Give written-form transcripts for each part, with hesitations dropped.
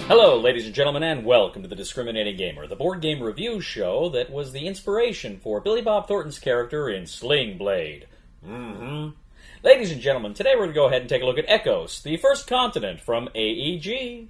Hello, ladies and gentlemen, and welcome to The Discriminating Gamer, the board game review show that was the inspiration for Billy Bob Thornton's character in Sling Blade. Ladies and gentlemen, today we're going to go ahead and take a look at Echos, the first continent from AEG.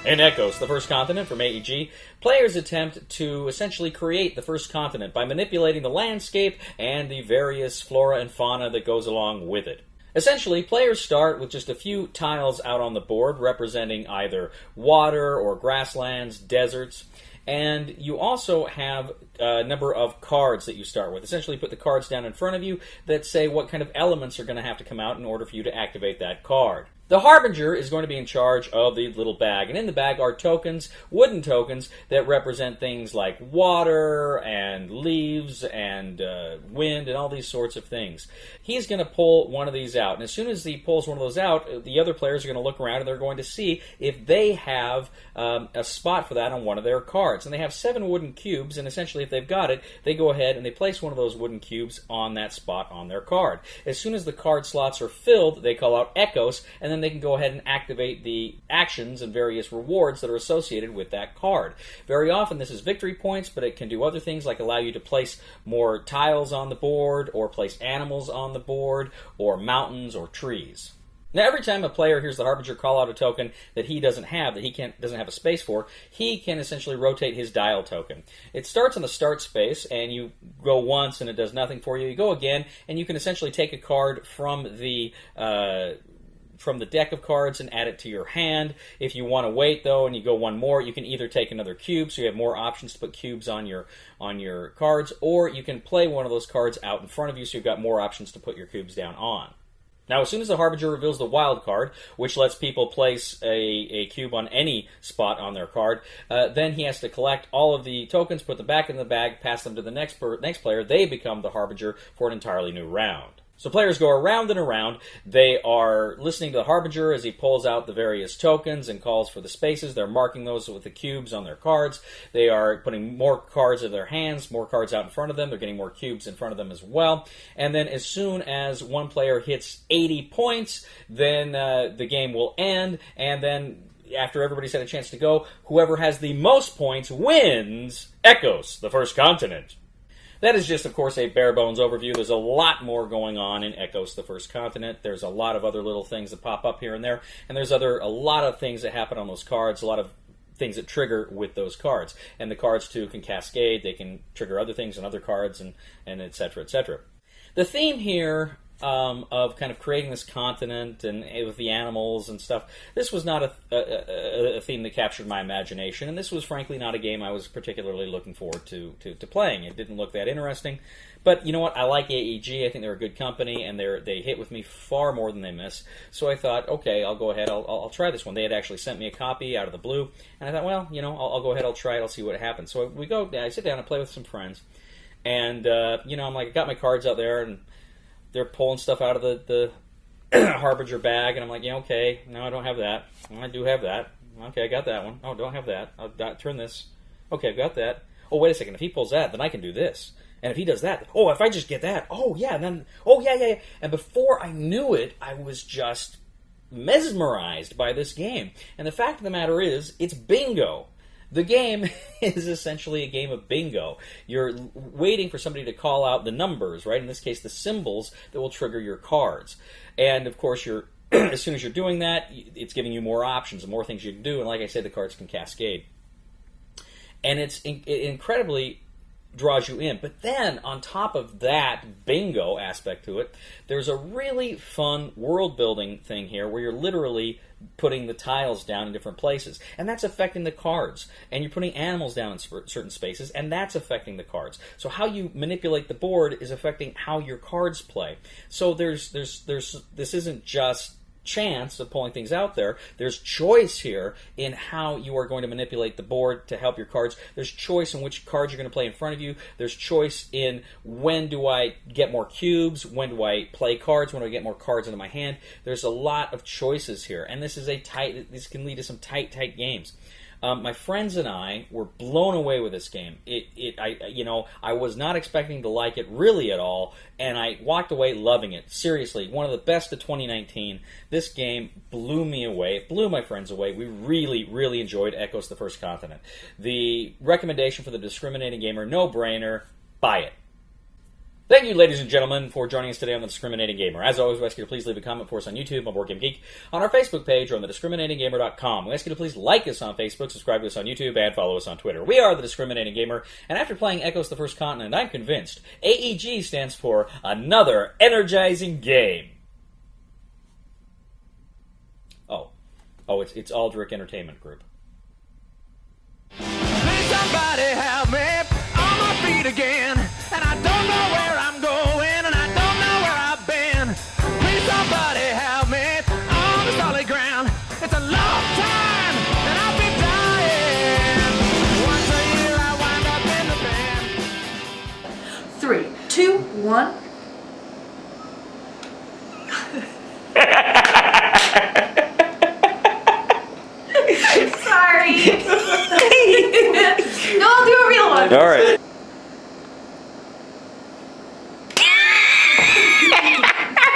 In Echos, the first continent from AEG, players attempt to essentially create the first continent by manipulating the landscape and the various flora and fauna that goes along with it. Essentially, players start with just a few tiles out on the board representing either water or grasslands, deserts, and you also have a number of cards that you start with. Essentially, put the cards down in front of you that say what kind of elements are going to have to come out in order for you to activate that card. The Harbinger is going to be in charge of the little bag, and in the bag are tokens, wooden tokens, that represent things like water and leaves and wind and all these sorts of things. He's going to pull one of these out, and as soon as he pulls one of those out, the other players are going to look around and they're going to see if they have a spot for that on one of their cards. And they have 7 wooden cubes, and essentially if they've got it, they go ahead and they place one of those wooden cubes on that spot on their card. As soon as the card slots are filled, they call out Echos, and then they can go ahead and activate the actions and various rewards that are associated with that card. Very often this is victory points, but it can do other things like allow you to place more tiles on the board, or place animals on the board, or mountains or trees. Now, every time a player hears the Harbinger call out a token that he doesn't have, that he doesn't have a space for, he can essentially rotate his dial token. It starts on the start space, and you go once and it does nothing for you. You go again, and you can essentially take a card from the deck of cards and add it to your hand. If you want to wait, though, and you go one more, you can either take another cube, so you have more options to put cubes on your cards, or you can play one of those cards out in front of you, so you've got more options to put your cubes down on. Now, as soon as the Harbinger reveals the wild card, which lets people place a cube on any spot on their card, then he has to collect all of the tokens, put them back in the bag, pass them to the next player. They become the Harbinger for an entirely new round. So players go around and around. They are listening to the Harbinger as he pulls out the various tokens and calls for the spaces. They're marking those with the cubes on their cards. They are putting more cards in their hands, more cards out in front of them. They're getting more cubes in front of them as well. And then as soon as one player hits 80 points, then the game will end. And then after everybody's had a chance to go, whoever has the most points wins Echos, the first continent. That is just, of course, a bare-bones overview. There's a lot more going on in Echos, the first continent. There's a lot of other little things that pop up here and there, and there's a lot of things that happen on those cards, a lot of things that trigger with those cards. And the cards, too, can cascade. They can trigger other things on other cards, and et cetera, et cetera. The theme here of kind of creating this continent and with the animals and stuff, this was not a theme that captured my imagination, and this was frankly not a game I was particularly looking forward to playing. It didn't look that interesting, but you know what? I like AEG. I think they're a good company, and they hit with me far more than they miss. So I thought, okay, I'll go ahead. I'll try this one. They had actually sent me a copy out of the blue, and I thought, well, you know, I'll go ahead. I'll try it. I'll see what happens. So I sit down and play with some friends, and I'm like, I got my cards out there, and they're pulling stuff out of the Harbinger bag, and I'm like, yeah, okay, no, I don't have that. I do have that. Okay, I got that one. Oh, don't have that. I'll turn this. Okay, I've got that. Oh, wait a second. If he pulls that, then I can do this. And if he does that, oh, if I just get that, oh, yeah, and then, oh, yeah. And before I knew it, I was just mesmerized by this game. And the fact of the matter is, it's bingo. The game is essentially a game of bingo. You're waiting for somebody to call out the numbers, right? In this case, the symbols that will trigger your cards. And, of course, as soon as you're doing that, it's giving you more options and more things you can do. And like I said, the cards can cascade. and it incredibly draws you in. But then, on top of that bingo aspect to it, there's a really fun world-building thing here where you're literally putting the tiles down in different places, and that's affecting the cards. And you're putting animals down in certain spaces, and that's affecting the cards. So how you manipulate the board is affecting how your cards play. So this isn't just chance of pulling things out there. There's choice here in how you are going to manipulate the board to help your cards. There's choice in which cards you're going to play in front of you. There's choice in when do I get more cubes, when do I play cards, when do I get more cards into my hand. There's a lot of choices here, and this can lead to some tight games. My friends and I were blown away with this game. I was not expecting to like it really at all, and I walked away loving it. Seriously, one of the best of 2019. This game blew me away. It blew my friends away. We really enjoyed Echoes: The First Continent. The recommendation for the discriminating gamer, no-brainer, buy it. Thank you, ladies and gentlemen, for joining us today on The Discriminating Gamer. As always, we ask you to please leave a comment for us on YouTube, on Board Game Geek, on our Facebook page, or on thediscriminatinggamer.com. We ask you to please like us on Facebook, subscribe to us on YouTube, and follow us on Twitter. We are The Discriminating Gamer, and after playing Echoes: The First Continent, I'm convinced AEG stands for Another Energizing Game. Oh, it's Aldrich Entertainment Group. Please somebody help me on my feet again, and I don't know where I'm going, and I don't know where I've been. Please somebody help me on the solid ground. It's a long time, and I'll be dying. Once a year I wind up in the band. 3, 2, 1. Sorry. No, I'll do a real one. All right.